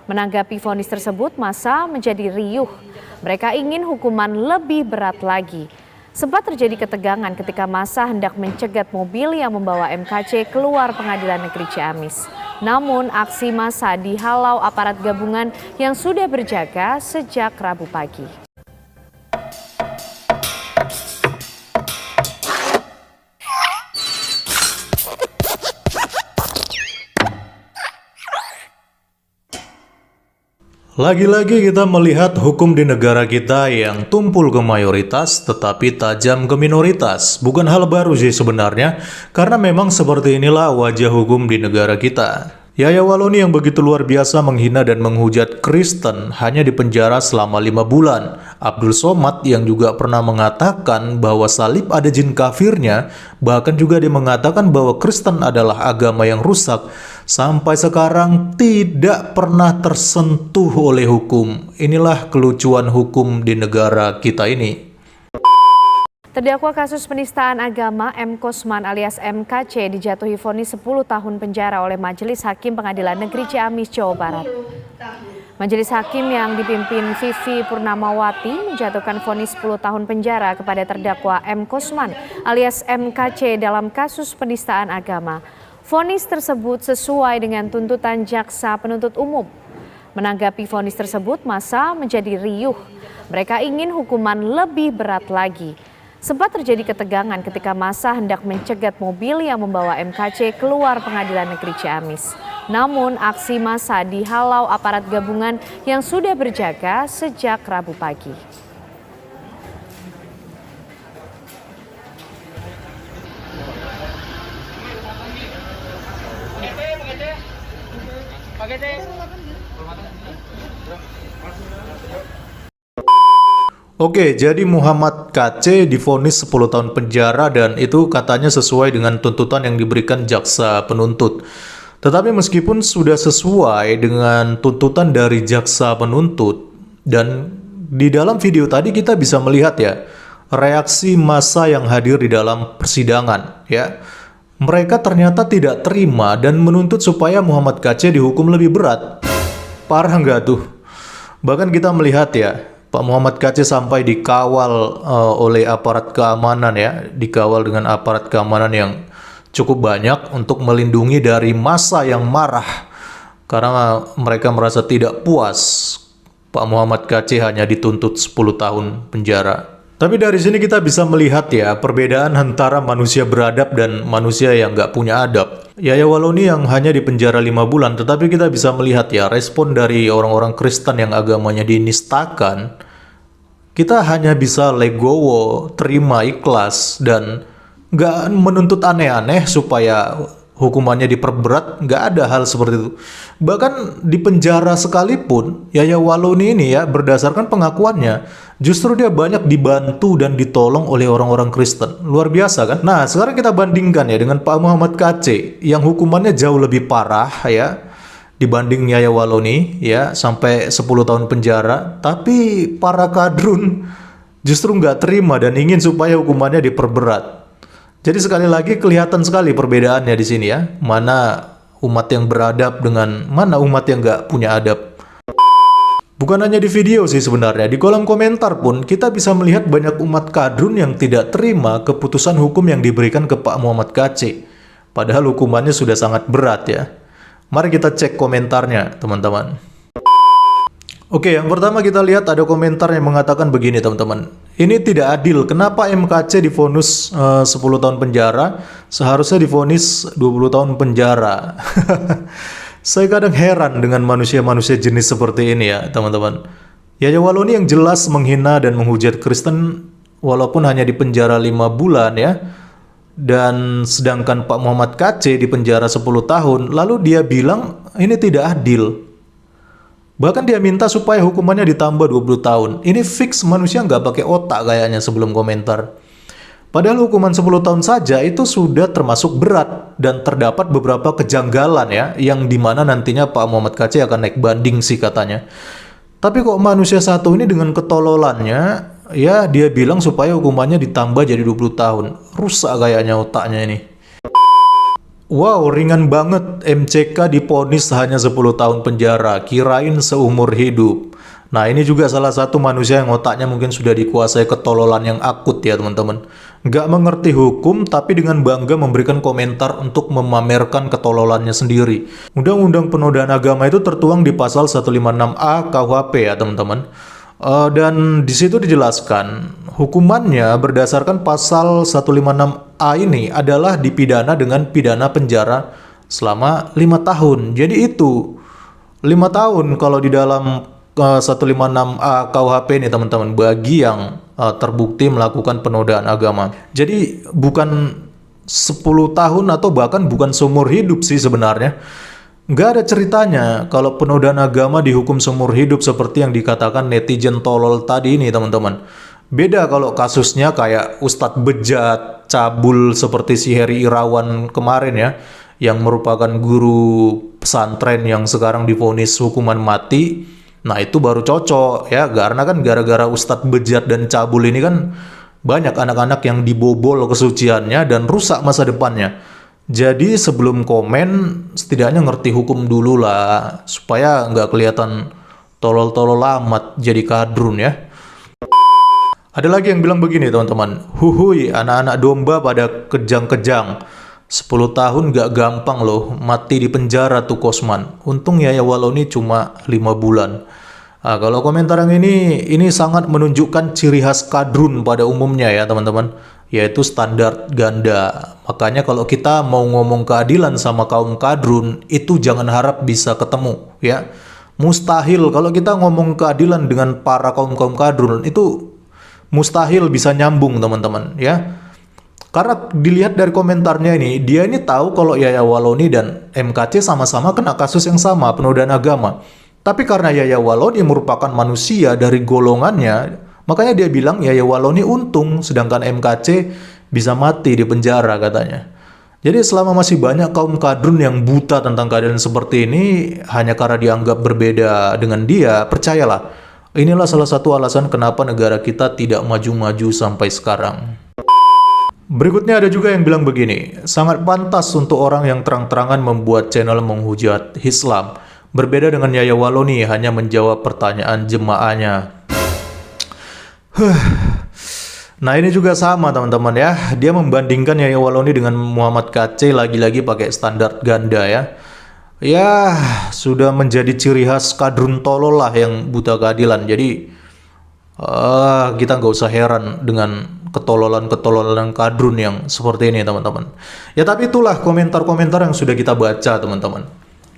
Menanggapi vonis tersebut, massa menjadi riuh. Mereka ingin hukuman lebih berat lagi. Sempat terjadi ketegangan ketika massa hendak mencegat mobil yang membawa MKC keluar Pengadilan Negeri Ciamis. Namun aksi massa dihalau aparat gabungan yang sudah berjaga sejak Rabu pagi. Lagi-lagi kita melihat hukum di negara kita yang tumpul ke mayoritas tetapi tajam ke minoritas. Bukan hal baru sih sebenarnya, karena memang seperti inilah wajah hukum di negara kita. Yaya Waloni yang begitu luar biasa menghina dan menghujat Kristen hanya dipenjara selama 5 bulan. Abdul Somad yang juga pernah mengatakan bahwa salib ada jin kafirnya, bahkan juga dia mengatakan bahwa Kristen adalah agama yang rusak, sampai sekarang tidak pernah tersentuh oleh hukum. Inilah kelucuan hukum di negara kita ini. Terdakwa kasus penistaan agama M. Kosman alias MKC dijatuhi vonis 10 tahun penjara oleh Majelis Hakim Pengadilan Negeri Ciamis, Jawa Barat. Majelis Hakim yang dipimpin Vivi Purnamawati menjatuhkan vonis 10 tahun penjara kepada terdakwa M. Kosman alias MKC dalam kasus penistaan agama. Vonis tersebut sesuai dengan tuntutan jaksa penuntut umum. Menanggapi vonis tersebut, massa menjadi riuh. Mereka ingin hukuman lebih berat lagi. Sempat terjadi ketegangan ketika massa hendak mencegat mobil yang membawa MKC keluar Pengadilan Negeri Ciamis. Namun aksi massa dihalau aparat gabungan yang sudah berjaga sejak Rabu pagi. Oke, jadi Muhammad KC divonis 10 tahun penjara dan itu katanya sesuai dengan tuntutan yang diberikan jaksa penuntut. Tetapi meskipun sudah sesuai dengan tuntutan dari jaksa penuntut, dan di dalam video tadi kita bisa melihat ya, reaksi massa yang hadir di dalam persidangan ya. Mereka ternyata tidak terima dan menuntut supaya Muhammad KC dihukum lebih berat. Parah nggak tuh? Bahkan kita melihat ya, Pak Muhammad KC sampai dikawal oleh aparat keamanan ya, dikawal dengan aparat keamanan yang cukup banyak untuk melindungi dari massa yang marah karena mereka merasa tidak puas Pak Muhammad KC hanya dituntut 10 tahun penjara. Tapi dari sini kita bisa melihat ya perbedaan antara manusia beradab dan manusia yang nggak punya adab. Yaya Waloni yang hanya dipenjara 5 bulan, tetapi kita bisa melihat ya respon dari orang-orang Kristen yang agamanya dinistakan. Kita hanya bisa legowo, terima ikhlas, dan nggak menuntut aneh-aneh supaya hukumannya diperberat. Nggak ada hal seperti itu. Bahkan di penjara sekalipun, Yaya Waloni ini ya berdasarkan pengakuannya, justru dia banyak dibantu dan ditolong oleh orang-orang Kristen. Luar biasa kan? Nah, sekarang kita bandingkan ya dengan Pak Muhammad KC yang hukumannya jauh lebih parah ya dibanding Yaya Waloni ya, sampai 10 tahun penjara. Tapi para kadrun justru nggak terima dan ingin supaya hukumannya diperberat. Jadi sekali lagi kelihatan sekali perbedaannya di sini ya. Mana umat yang beradab dengan mana umat yang nggak punya adab. Bukan hanya di video sih sebenarnya, di kolom komentar pun kita bisa melihat banyak umat kadrun yang tidak terima keputusan hukum yang diberikan ke Pak Muhammad KC. Padahal hukumannya sudah sangat berat ya. Mari kita cek komentarnya teman-teman. Oke, yang pertama kita lihat ada komentar yang mengatakan begini teman-teman. Ini tidak adil, kenapa MKC divonis 10 tahun penjara, seharusnya divonis 20 tahun penjara. Saya kadang heran dengan manusia-manusia jenis seperti ini ya teman-teman. Yaya Waloni yang jelas menghina dan menghujat Kristen walaupun hanya dipenjara 5 bulan ya. Dan sedangkan Pak Muhammad KC dipenjara 10 tahun, lalu dia bilang ini tidak adil. Bahkan dia minta supaya hukumannya ditambah 20 tahun. Ini fix manusia nggak pakai otak kayaknya sebelum komentar. Padahal hukuman 10 tahun saja itu sudah termasuk berat dan terdapat beberapa kejanggalan ya, yang dimana nantinya Pak Muhammad KC akan naik banding sih katanya. Tapi kok manusia satu ini dengan ketololannya, ya dia bilang supaya hukumannya ditambah jadi 20 tahun. Rusak kayaknya otaknya ini. Wow, ringan banget, MCK divonis hanya 10 tahun penjara, kirain seumur hidup. Nah, ini juga salah satu manusia yang otaknya mungkin sudah dikuasai ketololan yang akut ya teman-teman. Nggak mengerti hukum, tapi dengan bangga memberikan komentar untuk memamerkan ketololannya sendiri. Undang-Undang Penodaan Agama itu tertuang di pasal 156A KUHP ya teman-teman. Dan di situ dijelaskan hukumannya berdasarkan pasal 156A ini adalah dipidana dengan pidana penjara selama 5 tahun. Jadi itu 5 tahun kalau di dalam 156A KUHP ini teman-teman bagi yang terbukti melakukan penodaan agama. Jadi bukan 10 tahun atau bahkan bukan seumur hidup sih sebenarnya. Nggak ada ceritanya kalau penodaan agama dihukum seumur hidup seperti yang dikatakan netizen tolol tadi ini teman-teman. Beda kalau kasusnya kayak Ustadz bejat, cabul seperti si Heri Irawan kemarin ya, yang merupakan guru pesantren yang sekarang divonis hukuman mati. Nah itu baru cocok ya, karena kan gara-gara Ustadz bejat dan cabul ini kan banyak anak-anak yang dibobol kesuciannya dan rusak masa depannya. Jadi sebelum komen, setidaknya ngerti hukum dulu lah, supaya nggak kelihatan tolol-tolol amat jadi kadrun ya. Ada lagi yang bilang begini teman-teman, huhui anak-anak domba pada kejang-kejang. 10 tahun nggak gampang loh, mati di penjara tuh Kosman. Untung Yaya Waloni cuma 5 bulan. Nah, kalau komentar yang ini sangat menunjukkan ciri khas kadrun pada umumnya ya teman-teman, yaitu standar ganda. Makanya kalau kita mau ngomong keadilan sama kaum kadrun, itu jangan harap bisa ketemu ya. Mustahil kalau kita ngomong keadilan dengan para kaum-kaum kadrun, itu mustahil bisa nyambung teman-teman ya. Karena dilihat dari komentarnya ini, dia ini tahu kalau Yaya Waloni dan MKC sama-sama kena kasus yang sama, penodaan agama. Tapi karena Yaya Waloni merupakan manusia dari golongannya, makanya dia bilang Yaya Waloni untung, sedangkan MKC bisa mati di penjara katanya. Jadi selama masih banyak kaum kadrun yang buta tentang keadaan seperti ini, hanya karena dianggap berbeda dengan dia, percayalah, inilah salah satu alasan kenapa negara kita tidak maju-maju sampai sekarang. Berikutnya ada juga yang bilang begini, sangat pantas untuk orang yang terang-terangan membuat channel menghujat Islam. Berbeda dengan Yaya Waloni hanya menjawab pertanyaan jemaahnya. Nah ini juga sama teman-teman ya. Dia membandingkan Yaya Waloni dengan Muhammad KC lagi-lagi pakai standar ganda ya. Ya sudah menjadi ciri khas kadrun tolol lah yang buta keadilan. Jadi kita nggak usah heran dengan ketololan-ketololan kadrun yang seperti ini teman-teman. Ya tapi itulah komentar-komentar yang sudah kita baca teman-teman.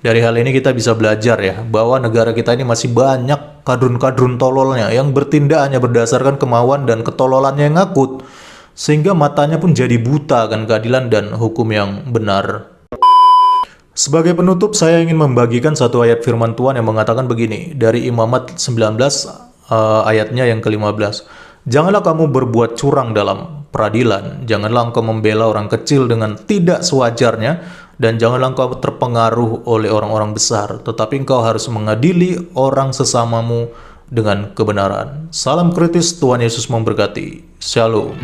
Dari hal ini kita bisa belajar ya, bahwa negara kita ini masih banyak kadrun-kadrun tololnya yang bertindak hanya berdasarkan kemauan dan ketololannya yang ngakut, sehingga matanya pun jadi buta akan keadilan dan hukum yang benar. Sebagai penutup, saya ingin membagikan satu ayat firman Tuhan yang mengatakan begini, dari Imamat 19 ayatnya yang ke-15. Janganlah kamu berbuat curang dalam peradilan, janganlah engkau membela orang kecil dengan tidak sewajarnya, dan janganlah engkau terpengaruh oleh orang-orang besar, tetapi engkau harus mengadili orang sesamamu dengan kebenaran. Salam kritis, Tuhan Yesus memberkati. Shalom.